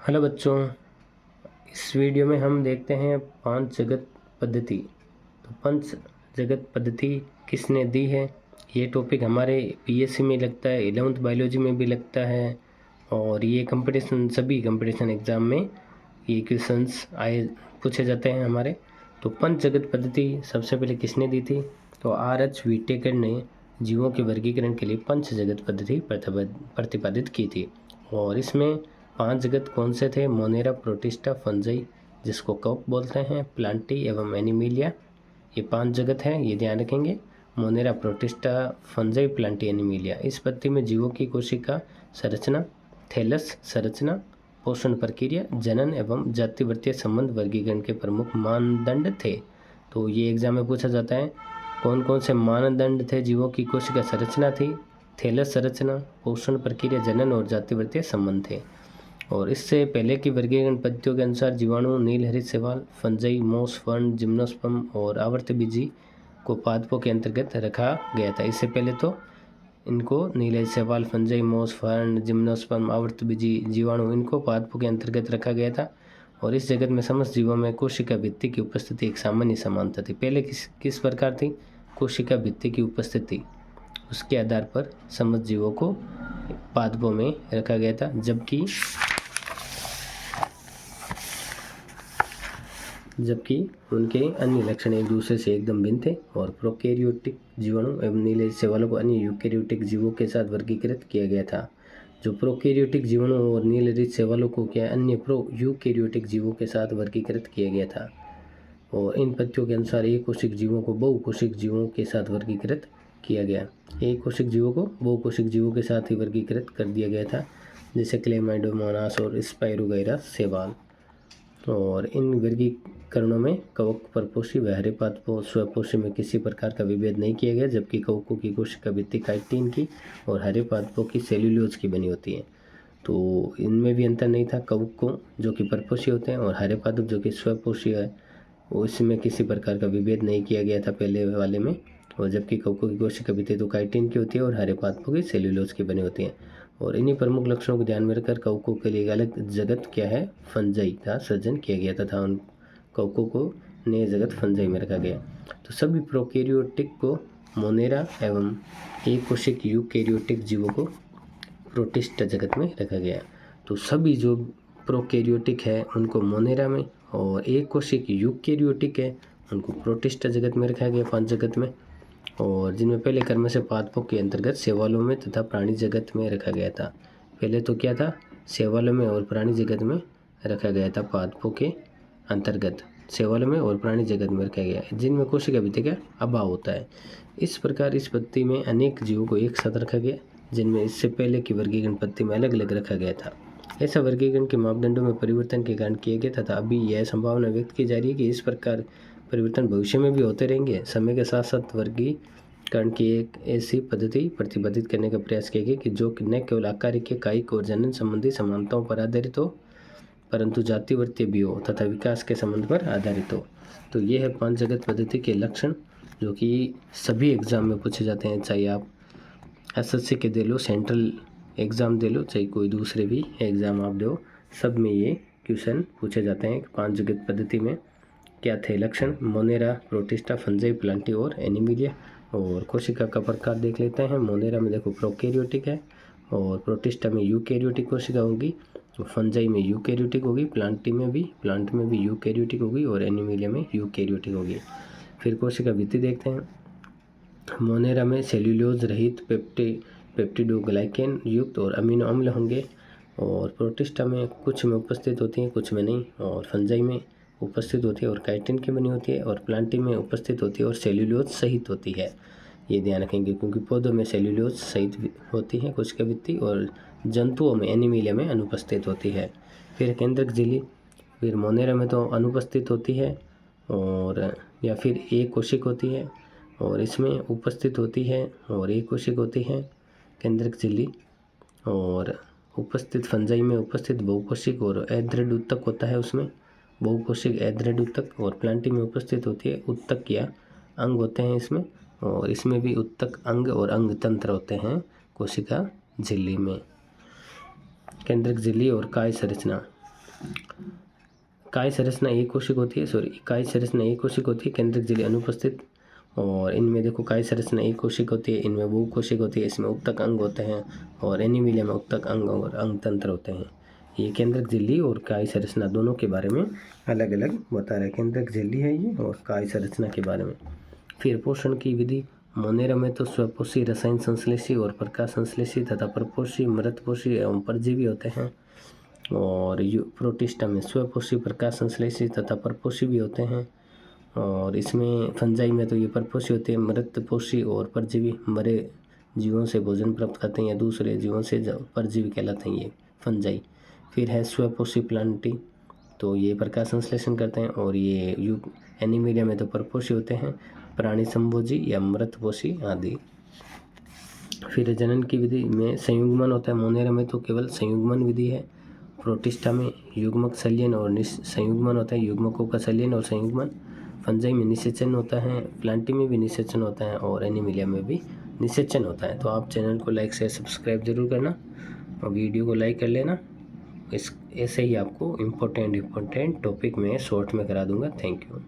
Hello बच्चों, इस video में हम देखते हैं पंच जगत पद्धति। तो पंच जगत पद्धति किसने दी है? ये टॉपिक हमारे पीएससी में लगता है, 11th बायोलॉजी में भी लगता है और ये सभी कंपटीशन एग्ज़ाम में ये क्वेश्चंस पूछे जाते हैं हमारे। तो पंच जगत पद्धति सबसे पहले किसने दी थी? तो आर.एच. व्हिटेकर ने जीवों के वर्गीकरण के लिए पंच जगत पद्धति प्रतिपादित की थी। और इसमें 5 जगत कौन से थे? मोनेरा, प्रोटिस्टा, फंजाई जिसको कवक बोलते हैं, प्लांटी एवं एनिमिलिया। ये 5 जगत हैं, ये ध्यान रखेंगे। Monera, protista, fungi, Plantae, Animalia. इस पद्धति में जीवों की कोशिका संरचना, थैलस संरचना, पोषण प्रक्रिया, जनन एवं जातिवृत्तीय संबंध वर्गीकरण के प्रमुख मानदंड थे। तो ये एग्जाम में पूछा जाता है कौन कौन से मानदंड थे? जीवों की कोशिका संरचना थी, थैलस संरचना, पोषण प्रक्रिया, जनन और जातिवृत्तीय संबंध थे। और इससे पहले की वर्गीकरण पद्धतियों के अनुसार जीवाणु, नीलहरित शैवाल, फंजाई, मोस, फर्न, जिम्नोस्पर्म और आवर्तबीजी को पादपों के अंतर्गत रखा गया था। इससे पहले तो इनको नीलहरित शैवाल, फंजाई, मोस, फर्न, जिम्नोस्पर्म, आवर्तबीजी जीवाणु इनको पादपों के अंतर्गत रखा गया था। और इस जगत में समस्त जीवों में कोशिका भित्ति की उपस्थिति एक सामान्य समानता थी। पहले किस प्रकार थी? कोशिका भित्ति की उपस्थिति, उसके आधार पर समस्त जीवों को पादपों में रखा गया था। जबकि उनके अन्य लक्षण एक दूसरे से एकदम भिन्न थे। और प्रोकैरियोटिक जीवाणु एवं नीलहरित शैवालों को अन्य यूकैरियोटिक जीवों के साथ वर्गीकृत किया गया था। जो प्रोकैरियोटिक जीवाणु और नीलहरित शैवालों को अन्य यूकैरियोटिक जीवों के साथ वर्गीकृत किया गया था। और इन पद्धतियों के अनुसार एक कोशिक जीवों को बहुकोशिक जीवों के साथ वर्गीकृत किया गया। एक कोशिक जीवों को बहुकोशिक जीवों के साथ ही वर्गीकृत कर दिया गया था, जैसे क्लेमाइडोमोनास और स्पाइरोगाइरा शैवाल। और इन वर्गीकरणों में कवक परपोषी व हरे पादपों स्वपोषी में किसी प्रकार का विभेद नहीं किया गया, जबकि कवकों की कोशिका भित्ति काइटिन की और हरे पादपों की सेल्यूलोज की बनी होती है। तो इनमें भी अंतर नहीं था। कवकों जो कि परपोषी होते हैं और हरे पादप जो कि स्वपोषी है, उसमें किसी प्रकार का विभेद नहीं किया गया था पहले वाले में। और जबकि कवकों की कोशिका भित्ति तो काइटिन की होती है और हरे पादपों की सेल्यूलोज की बनी होती है। और इन्हीं प्रमुख लक्षणों को ध्यान में रखकर कवकों के लिए अलग जगत क्या है? फंजाई का सृजन किया गया तथा उन कवकों को नए जगत फंजाई में रखा गया। तो सभी प्रोकैरियोटिक को मोनेरा एवं एक कोशिक यूकैरियोटिक जीवों को प्रोटिस्टा जगत में रखा गया। तो सभी जो प्रोकैरियोटिक है उनको मोनेरा में, और एक कोशिक यूकैरियोटिक है उनको प्रोटिस्टा जगत में रखा गया, 5 जगत में। और जिनमें पहले क्रम से पादपों के अंतर्गत शैवालों में तथा प्राणी जगत में रखा गया था। पहले तो क्या था? शैवालों में और प्राणी जगत में रखा गया था। पादपों के अंतर्गत शैवालों में और प्राणी जगत में रखा गया, जिनमें कोशिका भित्ति का अभाव होता है। इस प्रकार इस पद्धति में अनेक जीवों को एक साथ रखा गया, जिनमें इससे पहले की वर्गीकरण पद्धति में अलग अलग रखा गया था। ऐसा वर्गीकरण के मापदंडों में परिवर्तन के कारण किया गया तथा अभी यह संभावना व्यक्त की जा रही है कि इस प्रकार परिवर्तन भविष्य में भी होते रहेंगे। समय के साथ साथ वर्गीकरण की एक ऐसी पद्धति प्रतिपादित करने का प्रयास किया गया कि जो न केवल आकारिक, कायिक और जनन संबंधी समानताओं पर आधारित हो, परंतु जातिवृत्तीय भी हो तथा विकास के संबंध पर आधारित हो। तो ये है 5 जगत पद्धति के लक्षण, जो कि सभी एग्जाम में पूछे जाते हैं। चाहे आप एसएससी के दे लो, सेंट्रल एग्ज़ाम दे लो, चाहे कोई दूसरे भी एग्ज़ाम आप दो, सब में ये क्वेश्चन पूछे जाते हैं। 5 जगत पद्धति में क्या थे लक्षण? मोनेरा, प्रोटिस्टा, फंजाई, प्लांटी और एनिमिलिया। और कोशिका का प्रकार देख लेते हैं। मोनेरा में देखो प्रोकैरियोटिक है, और प्रोटिस्टा में यूकैरियोटिक कोशिका होगी, फंजाई में यूकैरियोटिक होगी, प्लांट में भी यूकैरियोटिक होगी और एनिमिलिया में यूकैरियोटिक होगी। फिर कोशिका भित्ति देखते हैं। मोनेरा में सेल्यूलोज रहित पेप्टिडोग्लाइकेन युक्त और अमीनो अम्ल होंगे, और प्रोटिस्टा में कुछ में उपस्थित होती हैं, कुछ में नहीं, और फंजाई में उपस्थित होती है और काइटिन की बनी होती है, और प्लांटी में उपस्थित होती है और सेल्यूलोज सहित होती है। ये ध्यान रखेंगे, क्योंकि पौधों में सेल्यूलोज सहित होती है कोशिका भित्ति, और जंतुओं में एनिमिलिया में अनुपस्थित होती है। फिर केंद्रक झिल्ली, फिर मोनेरा में तो अनुपस्थित होती है, और या फिर एक कोशिक होती है, और इसमें उपस्थित होती है और एक कोशिक होती है केंद्रक झिल्ली। और उपस्थित फंजाई में उपस्थित बहुकोशिक और अदृढ़ उत्तक होता है, उसमें बहुकोशिक अदृढ़ उत्तक। और प्लांटी में उपस्थित होती है उत्तक या अंग होते हैं इसमें, और इसमें भी उत्तक अंग और अंग तंत्र होते हैं कोशिका झिल्ली में। केंद्रक झिल्ली और काय संरचना। काय संरचना एक कोशिक होती है, काय संरचना एक कोशिक होती है, केंद्रक झिल्ली अनुपस्थित। और इनमें देखो काय संरचना एक कोशिक होती है, इनमें बहु कोशिक होती है, इसमें उत्तक अंग होते हैं और एनीमिलिया में उत्तक अंग और अंग तंत्र होते हैं। ये केंद्रक झिल्ली और काय संरचना दोनों के बारे में अलग अलग बता रहा है। केंद्रक झिल्ली है ये और काय संरचना के बारे में। फिर पोषण की विधि, मोनेरा में तो स्वपोषी, रसायन संश्लेषी और प्रकाश संश्लेषी तथा परपोषी, मृतपोषी एवं परजीवी होते हैं। और प्रोटिस्टा में स्वपोषी, प्रकाश संश्लेषी तथा परपोषी भी होते हैं। और इसमें फंजाई में तो ये परपोषी होते हैं, मृतपोषी और परजीवी, मरे जीवों से भोजन प्राप्त करते हैं या दूसरे जीवों से परजीवी कहलाते हैं ये फंजाई। फिर है स्वपोषी प्लांटी, तो ये प्रकाश संश्लेषण करते हैं। और ये एनीमिलिया में तो परपोषी होते हैं, प्राणी संभोजी या मृतपोषी आदि। फिर जनन की विधि में संयुग्मन होता है, मोनेरा में तो केवल संयुग्मन विधि है। प्रोटिस्टा में युग्मक संलयन और संयुग्मन होता है, युग्मकों का संलयन और संयुग्मन। फंजाई में निषेचन होता है, प्लांटी में भी निषेचन होता है और एनीमिलिया में भी निषेचन होता है। तो आप चैनल को लाइक शेयर सब्सक्राइब जरूर करना और वीडियो को लाइक कर लेना। ऐसे ही आपको इम्पोर्टेंट टॉपिक मैं शॉर्ट में करा दूंगा। Thank you.